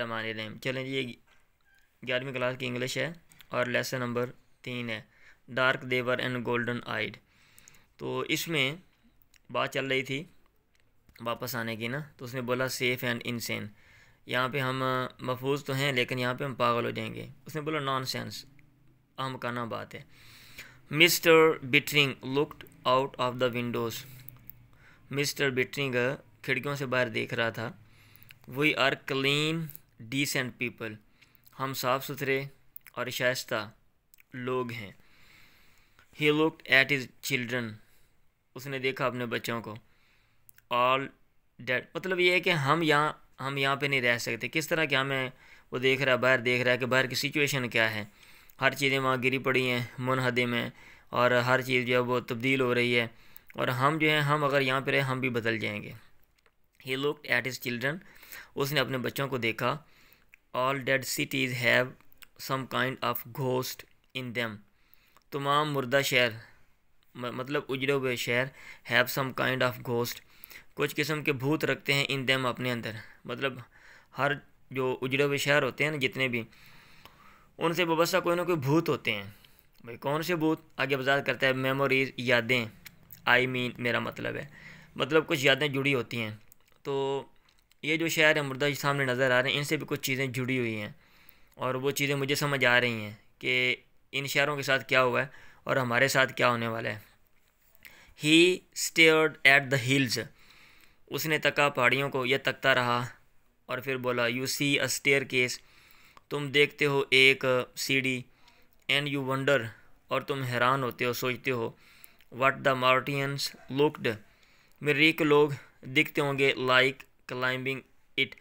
रहीम। चलें जी, ये 11वीं क्लास की इंग्लिश है और लेसन नंबर 3 है, डार्क देवर एंड गोल्डन आइड। तो इसमें बात चल रही थी वापस आने की ना, तो उसने बोला सेफ़ एंड इनसेन। यहाँ पे हम महफूज तो हैं लेकिन यहाँ पे हम पागल हो जाएंगे। उसने बोला नॉनसेंस, अहमकाना बात है। Mister Bittering looked out of the windows. Mister Bittering खिड़कियों से बाहर देख रहा था। We are clean decent people, हम साफ़ सुथरे और शाइस्ता लोग हैं। He looked at his children, उसने देखा अपने बच्चों को। ऑल डेड, मतलब ये है कि हम यहाँ पे नहीं रह सकते। किस तरह क्या हमें वो देख रहा है, बाहर देख रहा है कि बाहर की सिचुएशन क्या है। हर चीज़ें वहाँ गिरी पड़ी हैं मुनहदे में, और हर चीज़ जो है वो तब्दील हो रही है, और हम जो है हम अगर यहाँ पे रहे हम भी बदल जाएंगे। He looked at his children, उसने अपने बच्चों को देखा। All dead cities have some kind of ghost in them, तमाम मुर्दा शहर मतलब उजड़े हुए शहर, have some kind of ghost, कुछ किस्म के भूत रखते हैं, इन देम अपने अंदर। मतलब हर जो उजड़े हुए शहर होते हैं ना जितने भी, उनसे वाबस्ता कोई ना कोई भूत होते हैं। भाई कौन से भूत, आगे वजाहत करता है। मेमोरीज, यादें, मेरा मतलब है, मतलब कुछ यादें जुड़ी होती हैं। तो ये जो शहर है मुर्दा सामने नज़र आ रहे हैं, इनसे भी कुछ चीज़ें जुड़ी हुई हैं, और वो चीज़ें मुझे समझ आ रही हैं कि इन शहरों के साथ क्या हुआ है और हमारे साथ क्या होने वाला है। ही स्टेयर्ड एट द हिल्स, उसने तका पहाड़ियों को, यह तकता रहा और फिर बोला you see a staircase, तुम देखते हो एक सीढ़ी। एंड यू वंडर, और तुम हैरान होते हो, सोचते हो। व्हाट द मार्टियंस लुक्ड, मरीख लोग दिखते होंगे, like climbing it.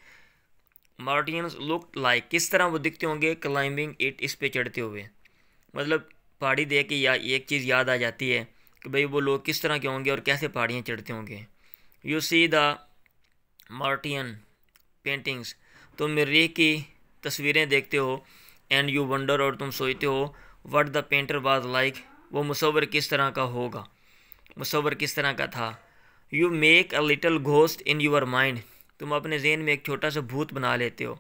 Martians looked like, किस तरह वो दिखते होंगे, क्लाइंबिंग इट, इस पे चढ़ते हुए। मतलब पहाड़ी देख के या एक चीज़ याद आ जाती है कि भाई वो लोग किस तरह के होंगे और कैसे पहाड़ियाँ चढ़ते होंगे। You see the Martian paintings, तुम मरीख की तस्वीरें देखते हो। एंड यू वंडर, और तुम सोचते हो। What the painter was like, वो मुसव्वर किस तरह का होगा, मुसव्वर किस तरह का था। You make a little ghost in your mind, तुम अपने जहन में एक छोटा सा भूत बना लेते हो।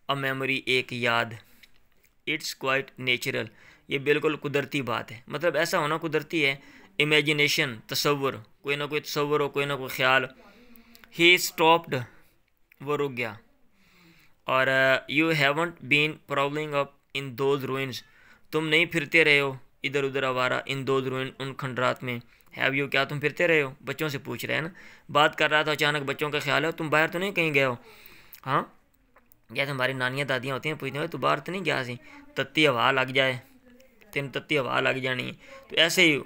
अ मेमोरी, एक याद। इट्स क्वाइट नेचुरल, ये बिल्कुल कुदरती बात है। मतलब ऐसा होना कुदरती है। इमेजिनेशन, तसव्वुर, कोई ना कोई तसव्वुर हो, कोई ना कोई ख्याल। ही स्टॉप्ड, वो रुक गया। और you haven't been prowling up in those ruins, तुम नहीं फिरते रहे हो इधर उधर आवारा। इन दोज रूइन, उन खंडरात में। हैव यू, क्या तुम फिरते रहे हो। बच्चों से पूछ रहे हैं ना, बात कर रहा था, अचानक बच्चों का ख्याल है तुम बाहर तो नहीं कहीं गए हो। हाँ, जैसे हमारी नानियाँ दादियाँ होती हैं, पूछते हैं तू बाहर तो नहीं गया सी, तत्ती हवा लग जाए, तेन तत्ती हवा लग जानी है। तो ऐसे ही।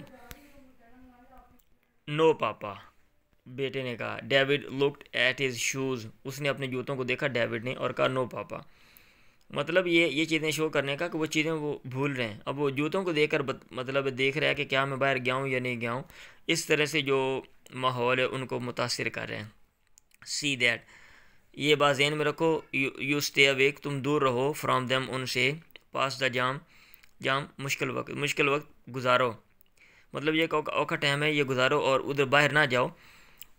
नो पापा, बेटे ने कहा। David looked at his shoes, उसने अपने जूतों को देखा डेविड ने, और कहा नो पापा। मतलब ये चीज़ें शो करने का कि वो चीज़ें वो भूल रहे हैं। अब वो जूतों को देखकर मतलब देख रहा है कि क्या मैं बाहर गया हूँ या नहीं गया हूँ। इस तरह से जो माहौल है उनको मुतासिर कर रहे हैं। सी दैट, ये बात ज़हन में रखो। यू स्टे अवेक, तुम दूर रहो, फ्रॉम देम, उनसे। पास द जाम, जाम मुश्किल वक्त गुजारो। मतलब ये औखा टाइम है, ये गुजारो और उधर बाहर ना जाओ।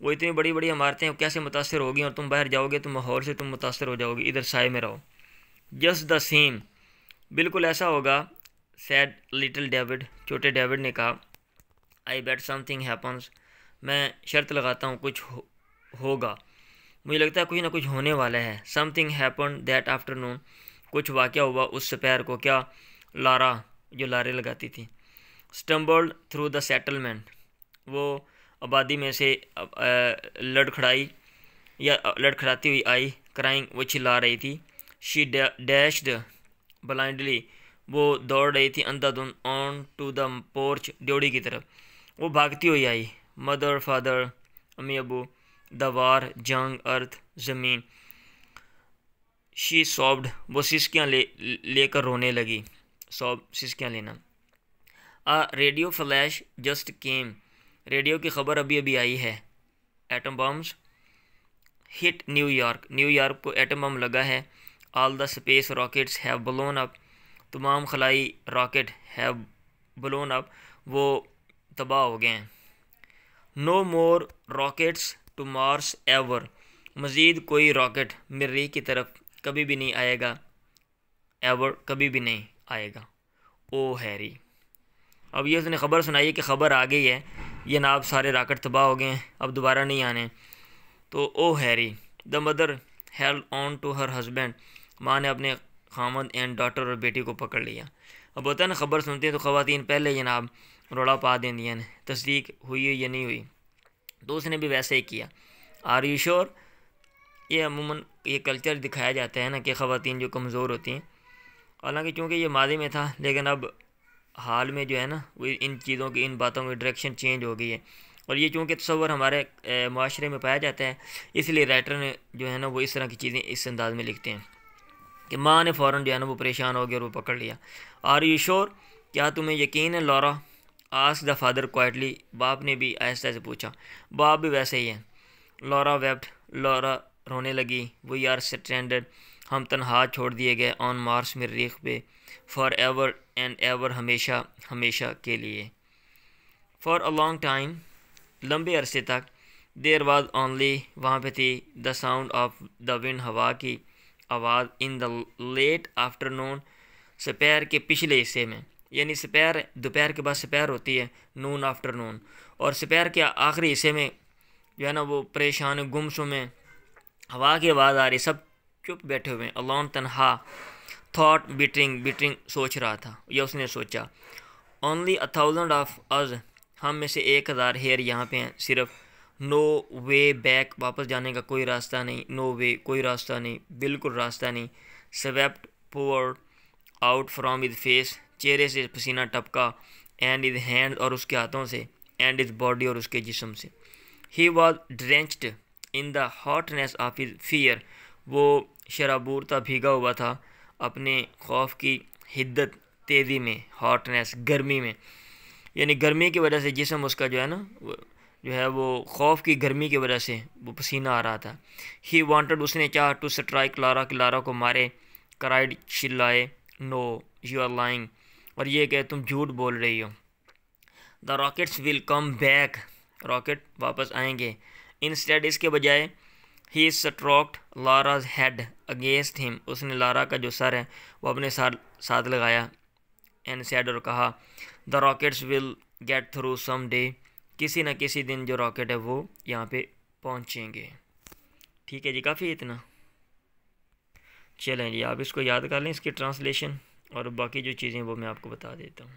वो इतनी बड़ी बड़ी इमारतें कैसे मुतासर होगी, और तुम बाहर जाओगे तो माहौल से तुम मुतासर हो जाओगे, इधर साए में रहो। जस्ट द सेम, बिल्कुल ऐसा होगा। सैड लिटिल डेविड, छोटे डेविड ने कहा। आई बेट समथिंग हैपन्स, मैं शर्त लगाता हूँ कुछ होगा, मुझे लगता है कुछ ना कुछ होने वाला है। समथिंग हैपन दैट आफ्टरनून, कुछ वाक़या हुआ उस दोपहर को। क्या, लारा, जो लारे लगाती थी। स्टम्बल्ड थ्रू द सेटलमेंट, वो आबादी में से लड़खड़ाई या लड़खड़ाती हुई आई। क्राइंग, वो चिल्ला रही थी। शी डैश्ड ब्लाइंडली, वो दौड़ रही थी अंधाधुंध। ऑन टू द पोर्च, ड्योड़ी की तरफ वो भागती हुई आई। मदर, फादर, अम्मी अबू। द वार, जंग, अर्थ, ज़मीन। शी सॉब्ड, वो सिसकियाँ लेकर रोने लगी। सॉब, सिसकियाँ लेना। A radio flash just came, radio की खबर अभी अभी आई है। Atom bombs hit New York, New York को एटम बम लगा है। All the space rockets have blown up, तमाम खलाई रॉकेट हैव ब्लोन अप, वो तबाह हो गए हैं। No more rockets to Mars ever, मज़ीद कोई रॉकेट मरीख की तरफ कभी भी नहीं आएगा, एवर कभी भी नहीं आएगा। ओ हैरी, अब ये उसने ख़बर सुनाई कि ख़बर आ गई है, ये नाब सारे रॉकेट तबाह हो गए हैं, अब दोबारा नहीं आने। तो oh Harry, the mother held on to her husband, माँ ने अपने खामद एंड डॉटर और बेटी को पकड़ लिया। अब होता है ना, ख़बर सुनते हैं तो ख़वातीन पहले जनाब रोड़ा पा देंदियाँ ने, तस्दीक हुई या नहीं हुई, तो उसने भी वैसे ही किया। आर यू श्योर, ये अमूमन ये कल्चर दिखाया जाता है ना कि ख़वातीन जो कमज़ोर होती हैं, हालांकि चूँकि ये मादी में था, लेकिन अब हाल में जो है ना वो इन चीज़ों की, इन बातों की डायरेक्शन चेंज हो गई है। और ये चूँकि तस्वर हमारे माशरे में पाया जाता है, इसलिए राइटर ने जो है ना वो इस तरह की चीज़ें इस अंदाज में लिखते हैं कि माँ ने फ़ौरन जो है ना वो परेशान हो गया और वो पकड़ लिया। आर यू श्योर, क्या तुम्हें यकीन है Laura, ask the father quietly, बाप ने भी आहिस्ता से पूछा। बाप भी वैसे ही है। लॉरा वेप्ट, लॉरा रोने लगी। वी आर स्ट्रैंडेड, हम तनहा छोड़ दिए गए, ऑन मार्स मरीख पे, फॉर एवर एंड एवर, हमेशा हमेशा के लिए। फॉर अ लॉन्ग टाइम, लंबे अरसे तक। देर वाज ओनली, वहाँ पे थी, the sound of the wind, हवा की आवाज़, इन द लेट आफ्टरनून, दोपहर के पिछले हिस्से में, यानी दोपहर, दोपहर के बाद दोपहर होती है, नून आफ्टरनून, और दोपहर के आखिरी हिस्से में जो है ना वो परेशान गुमसुम में हवा की आवाज़ आ रही, सब चुप बैठे हुए हैं, अलोन तन्हा। थॉट बिटरिंग, बिटरिंग सोच रहा था या उसने सोचा। ओनली 1000 ऑफ अज, हम में से 1000 हेयर यहाँ पे हैं सिर्फ। नो वे बैक, वापस जाने का कोई रास्ता नहीं। नो वे, कोई रास्ता नहीं, बिल्कुल रास्ता नहीं। Sweat poured out from his face, चेहरे से पसीना टपका, एंड हिज हैंड, और उसके हाथों से, एंड हिज बॉडी, और उसके जिस्म से। He was drenched in the hotness of his fear, वो शराबूर था, भीगा हुआ था अपने खौफ की हिद्दत, तेज़ी में, हॉटनेस गर्मी में, यानी गर्मी की वजह से जिस्म उसका जो है ना जो है वो खौफ की गर्मी की वजह से वो पसीना आ रहा था। ही वांटेड, उसने चाहा, टू स्ट्राइक लारा, कि लारा को मारे। क्राइड, चिल्लाए, नो यू आर लाइंग, और ये कि तुम झूठ बोल रही हो। The rockets will come back, rocket वापस आएंगे। इंस्टेड, इसके बजाय, ही स्ट्रोक्ड लाराज हेड अगेंस्ट हिम, उसने लारा का जो सर है वो अपने साथ लगाया। एंड सेड, और कहा, the rockets will get through some day, किसी न किसी दिन जो रॉकेट है वो यहाँ पे पहुँचेंगे। ठीक है जी, काफ़ी इतना। चलें जी, आप इसको याद कर लें, इसकी ट्रांसलेशन, और बाकी जो चीज़ें वो मैं आपको बता देता हूँ।